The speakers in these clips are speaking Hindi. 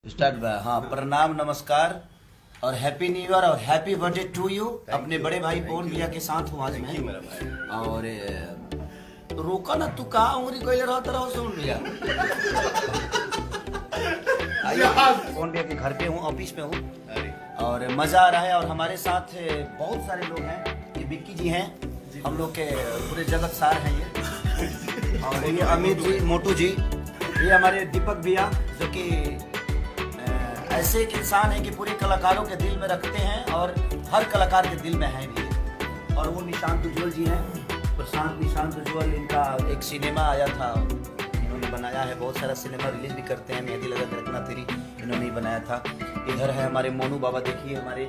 स्टार्ट। हाँ, प्रणाम, नमस्कार और हैप्पी न्यू ईयर और हैप्पी बर्थडे टू यू। अपने बड़े भाई पवन भैया के साथ हूँ आज मैं। मेरा भाई और रोका ना, तू कहाँ उंगली कोई रहता रहो सुन भैया। पवन भैया के घर पे हूँ, ऑफिस में हूँ और मजा आ रहा है। और हमारे साथ बहुत सारे लोग हैं। ये विक्की जी हैं, हम लोग के पूरे जगत सार हैं ये। और ये अमित जी, मोटू जी, ये हमारे दीपक भैया जो कि ऐसे एक इंसान है कि पूरे कलाकारों के दिल में रखते हैं और हर कलाकार के दिल में है भी। और वो निशांत उज्ज्वल जी हैं, प्रशांत निशांत उज्ज्वल। इनका एक सिनेमा आया था, इन्होंने बनाया है। बहुत सारा सिनेमा रिलीज भी करते हैं। मेहंदी लगा के रखना तेरी इन्होंने ही बनाया था। इधर है हमारे मोनू बाबा, देखिए हमारे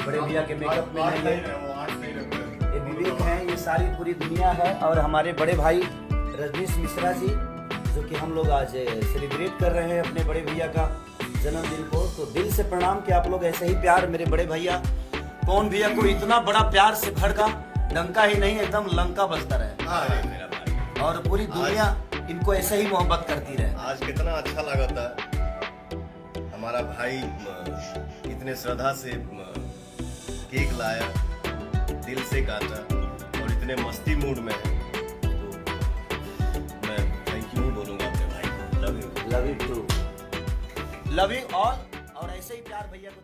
बड़े भैया के मेकअप में है ये विवेक है। ये सारी पूरी दुनिया है। और हमारे बड़े भाई रजनीश मिश्रा जी जो कि हम लोग आज सेलिब्रेट कर रहे हैं अपने बड़े भैया का जन्मदिन को। तो दिल से प्रणाम कि आप लोग ऐसे ही प्यार मेरे बड़े भैया पवन भैया को इतना बड़ा प्यार से भर का डंका ही नहीं एकदम लंका बजता रहे मेरा भाई। और पूरी दुनिया इनको ऐसे ही मोहब्बत करती रहे। आज कितना अच्छा लगा था, हमारा भाई इतने श्रद्धा से केक लाया, दिल से काटा और इतने मस्ती मूड में है। तो मैं थैंक यू बोलूंगा अपने भाई को। Love you, love you too, love you all. और ऐसे ही प्यार भैया को